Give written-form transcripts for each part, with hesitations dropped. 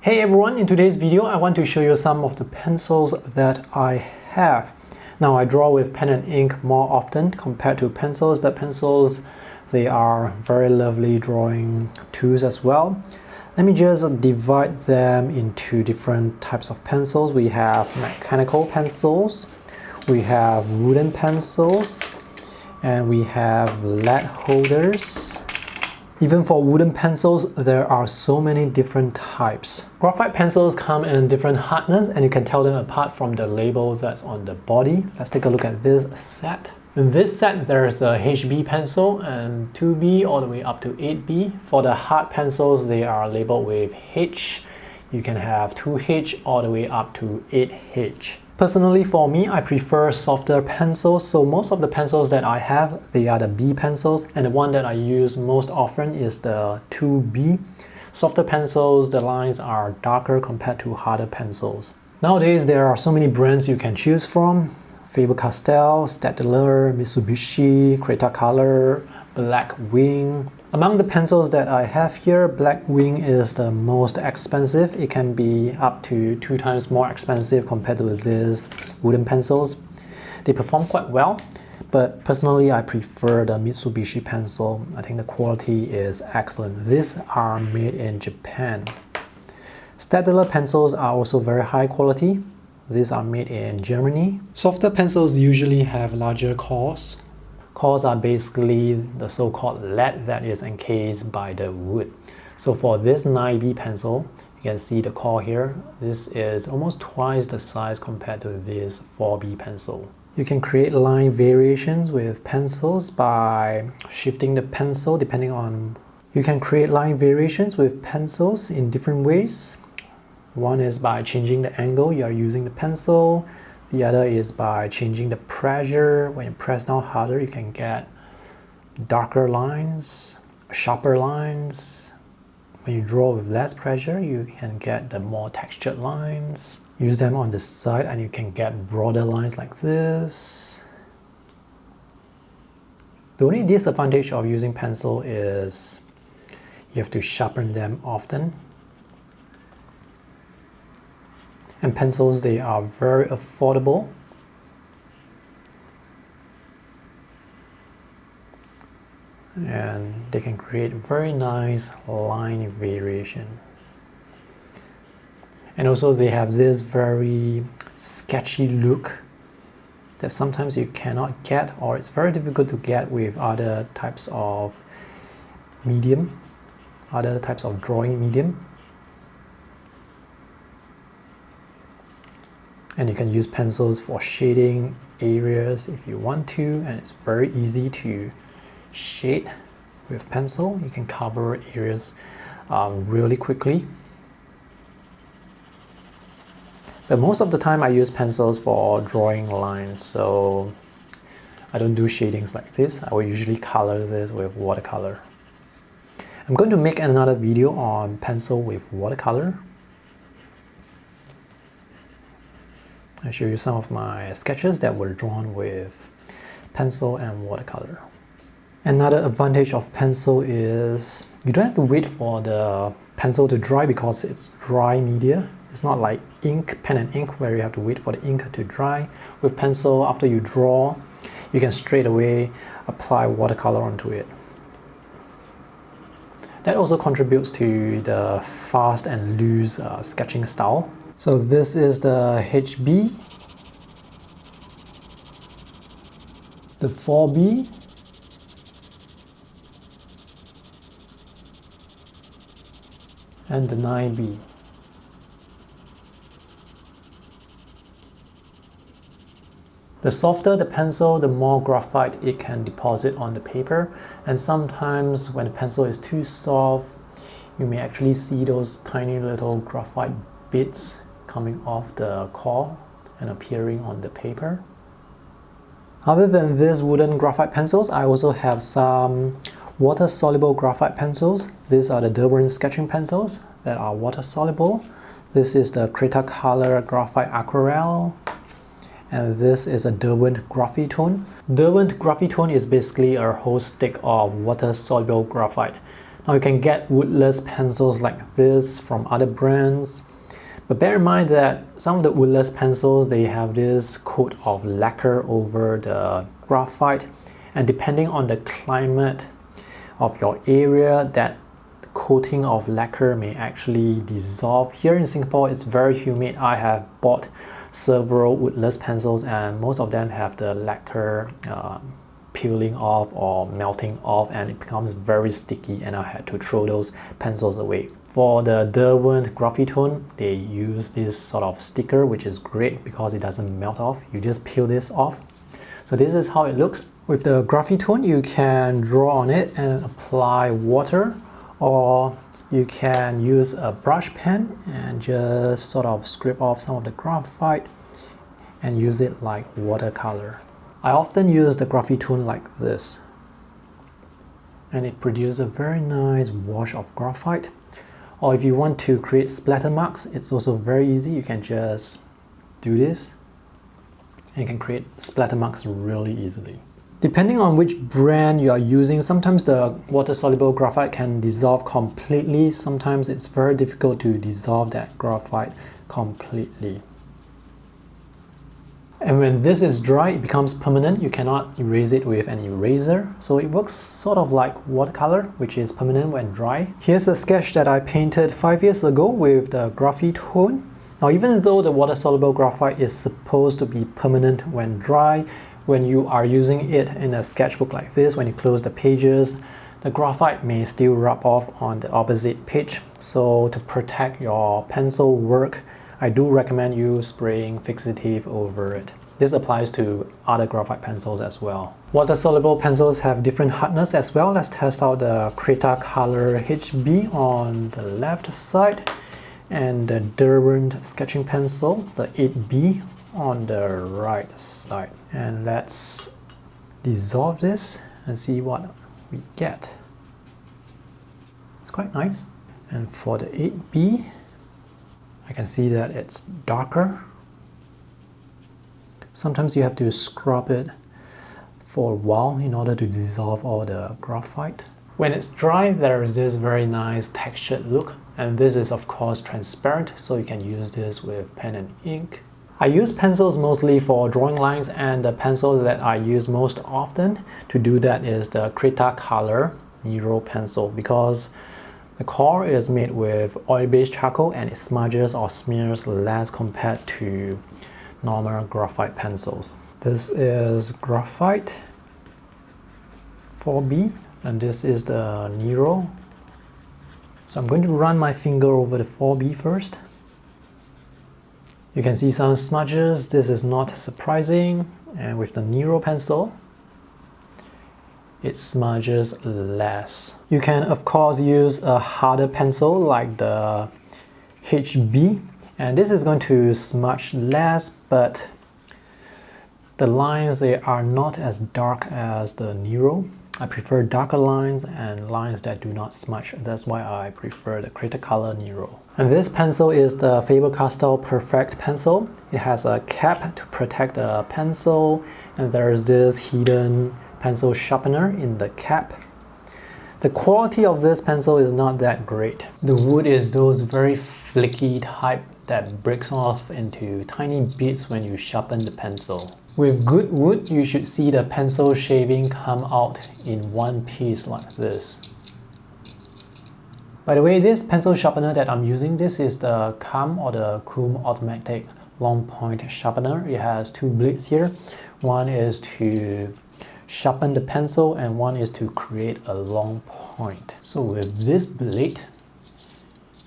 Hey everyone, in today's video I want to show you some of the pencils that I have. Now I draw with pen and ink more often compared to pencils, but pencils, they are very lovely drawing tools as well. Let me just divide them into different types of pencils. We have mechanical pencils, we have wooden pencils, and we have lead holders. Even for wooden pencils, there are so many different types. Graphite pencils come in different hardness and you can tell them apart from the label that's on the body. Let's take a look at this set. In this set, there's the HB pencil and 2B all the way up to 8B. For the hard pencils, they are labeled with H. You can have 2H all the way up to 8H. Personally, for me, I prefer softer pencils, so most of the pencils that I have, they are the B pencils, and the one that I use most often is the 2B. Softer pencils, the lines are darker compared to harder pencils. Nowadays, there are so many brands you can choose from. Faber, Castell, Castell, Mitsubishi, Cretacolor, Blackwing. Among the pencils that I have here, Blackwing is the most expensive. It can be up to 2 times more expensive compared to these wooden pencils. They perform quite well, but personally I prefer the Mitsubishi pencil. I think the quality is excellent. These are made in Japan. Castell pencils are also very high quality. These are made in Germany. Softer pencils usually have larger cores. Cores are basically the so-called lead that is encased by the wood. So for this 9B pencil, you can see the core here. This is almost twice the size compared to this 4B pencil. You can create line variations with pencils by shifting the pencil depending on... You can create line variations with pencils in different ways. One is by changing the angle you are using the pencil. The other is by changing the pressure. When you press down harder, you can get darker lines, sharper lines. When you draw with less pressure, you can get the more textured lines. Use them on the side and you can get broader lines like this. The only disadvantage of using pencil is you have to sharpen them often. And pencils, they are very affordable. And they can create very nice line variation. And also they have this very sketchy look that sometimes you cannot get, or it's very difficult to get with other types of medium, other types of drawing medium. And you can use pencils for shading areas if you want to, and it's very easy to shade with pencil. You can cover areas really quickly. But most of the time I use pencils for drawing lines, so I don't do shadings like this. I will usually color this with watercolor. I'm going to make another video on pencil with watercolor. I'll show you some of my sketches that were drawn with pencil and watercolor. Another advantage of pencil is you don't have to wait for the pencil to dry because it's dry media. It's not like ink, pen and ink, where you have to wait for the ink to dry. With pencil, after you draw, you can straight away apply watercolor onto it. That also contributes to the fast and loose sketching style. So this is the HB, the 4B, and the 9B. The softer the pencil, the more graphite it can deposit on the paper, and sometimes when the pencil is too soft, you may actually see those tiny little graphite bits coming off the core and appearing on the paper. Other than these wooden graphite pencils, I also have some water-soluble graphite pencils. These are the Derwent sketching pencils that are water-soluble. This is the Cretacolor Graphite Aquarelle, and this is a Derwent Graphitone. Derwent Graphitone is basically a whole stick of water-soluble graphite. Now you can get woodless pencils like this from other brands, but bear in mind that some of the woodless pencils, they have this coat of lacquer over the graphite, and depending on the climate of your area, that coating of lacquer may actually dissolve. Here in Singapore, it's very humid. I have bought several woodless pencils and most of them have the lacquer peeling off or melting off, and it becomes very sticky, and I had to throw those pencils away. For the Derwent Graphitone, they use this sort of sticker, which is great because it doesn't melt off. You just peel this off. So this is how it looks. With the Graphitone, you can draw on it and apply water, or you can use a brush pen and just sort of scrape off some of the graphite and use it like watercolor. I often use the Graphitone like this, and it produces a very nice wash of graphite. Or if you want to create splatter marks, it's also very easy. You can just do this and you can create splatter marks really easily. Depending on which brand you are using, sometimes the water-soluble graphite can dissolve completely. Sometimes it's very difficult to dissolve that graphite completely. And when this is dry, it becomes permanent. You cannot erase it with an eraser. So it works sort of like watercolor, which is permanent when dry. Here's a sketch that I painted 5 years ago with the Graphitone. Now, even though the water-soluble graphite is supposed to be permanent when dry, when you are using it in a sketchbook like this, when you close the pages, the graphite may still rub off on the opposite page. So to protect your pencil work, I do recommend you spraying fixative over it. This applies to other graphite pencils as well. Water-soluble pencils have different hardness as well. Let's test out the Cretacolor HB on the left side and the Derwent sketching pencil, the 8B, on the right side. And let's dissolve this and see what we get. It's quite nice. And for the 8B, I can see that it's darker. Sometimes you have to scrub it for a while in order to dissolve all the graphite. When it's dry, there is this very nice textured look, and this is of course transparent, so you can use this with pen and ink. I use pencils mostly for drawing lines, and the pencil that I use most often to do that is the Cretacolor Nero pencil, because the core is made with oil-based charcoal and it smudges or smears less compared to normal graphite pencils. This is Graphite 4B and this is the Nero. So I'm going to run my finger over the 4B first. You can see some smudges. This is not surprising, and with the Nero pencil, it smudges less. You can of course use a harder pencil like the HB, and this is going to smudge less, but the lines, they are not as dark as the Nero. I prefer darker lines and lines that do not smudge. That's why I prefer the Cretacolor Nero. And this pencil is the Faber Castell Perfect pencil. It has a cap to protect the pencil, and there is this hidden pencil sharpener in the cap. The quality of this pencil is not that great. The wood is those very flaky type that breaks off into tiny bits when you sharpen the pencil. With good wood, you should see the pencil shaving come out in one piece like this. By the way, this pencil sharpener that I'm using, this is the CAM or the Cum Automatic Long Point Sharpener. It has two blades here. One is to sharpen the pencil and one is to create a long point. So with this blade,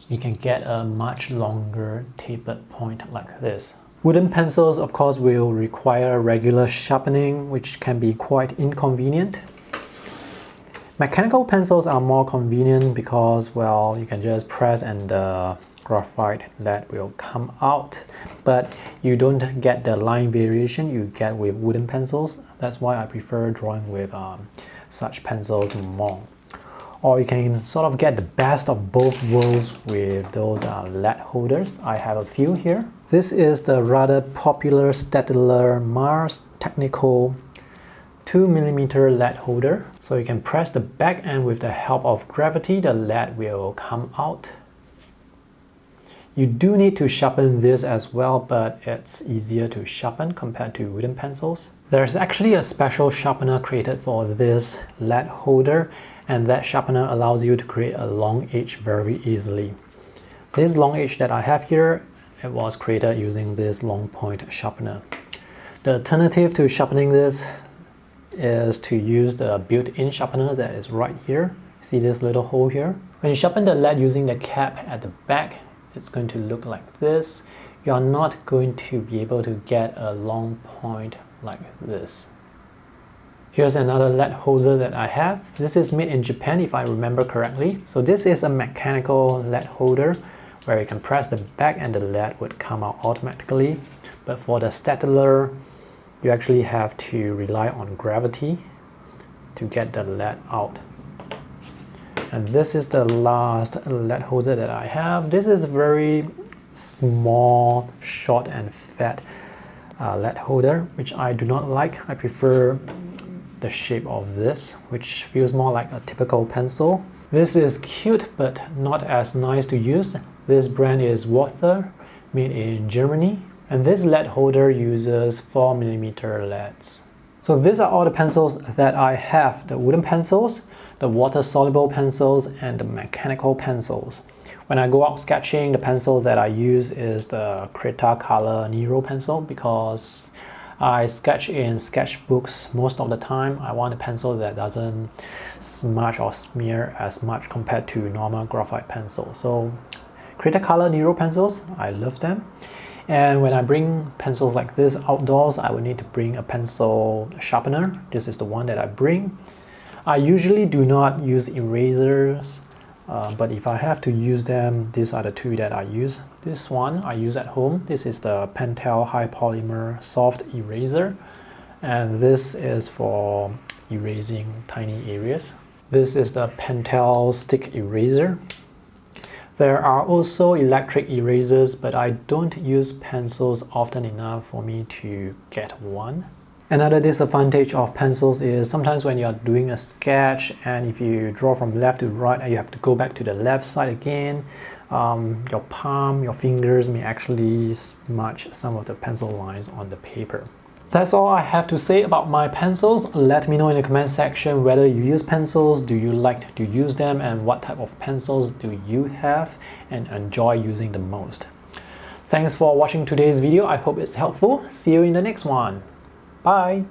you can get a much longer tapered point like this. Wooden pencils, of course, will require regular sharpening, which can be quite inconvenient. Mechanical pencils are more convenient because, well, you can just press and the graphite lead will come out, but you don't get the line variation you get with wooden pencils. That's why I prefer drawing with such pencils more. Or you can sort of get the best of both worlds with those lead holders. I have a few here. This is the rather popular Castell Mars Technical 2mm lead holder. So you can press the back end with the help of gravity, the lead will come out. You do need to sharpen this as well, but it's easier to sharpen compared to wooden pencils. There's actually a special sharpener created for this lead holder, and that sharpener allows you to create a long edge very easily. This long edge that I have here, it was created using this long point sharpener. The alternative to sharpening this is to use the built-in sharpener that is right here. See this little hole here? When you sharpen the lead using the cap at the back, it's going to look like this. You're not going to be able to get a long point like this. Here's another lead holder that I have. This is made in Japan if I remember correctly. So this is a mechanical lead holder where you can press the back and the lead would come out automatically. But for the stateler, you actually have to rely on gravity to get the lead out. And this is the last lead holder that I have. This is a very small, short and fat lead holder, which I do not like. I prefer the shape of this, which feels more like a typical pencil. This is cute, but not as nice to use. This brand is Water, made in Germany. And this lead holder uses 4mm leads. So these are all the pencils that I have. The wooden pencils, the water-soluble pencils, and the mechanical pencils. When I go out sketching, the pencil that I use is the Cretacolor Nero pencil because I sketch in sketchbooks most of the time. I want a pencil that doesn't smudge or smear as much compared to normal graphite pencil. So Cretacolor Nero pencils, I love them. And when I bring pencils like this outdoors, I would need to bring a pencil sharpener. This is the one that I bring. I usually do not use erasers, but if I have to use them, these are the two that I use. This one I use at home. This is the Pentel High Polymer Soft Eraser, and this is for erasing tiny areas. This is the Pentel Stick Eraser. There are also electric erasers, but I don't use pencils often enough for me to get one. Another disadvantage of pencils is sometimes when you're doing a sketch and if you draw from left to right, you have to go back to the left side again. Your palm, your fingers may actually smudge some of the pencil lines on the paper. That's all I have to say about my pencils. Let me know in the comment section whether you use pencils, do you like to use them, and what type of pencils do you have and enjoy using the most. Thanks for watching today's video. I hope it's helpful. See you in the next one. Bye!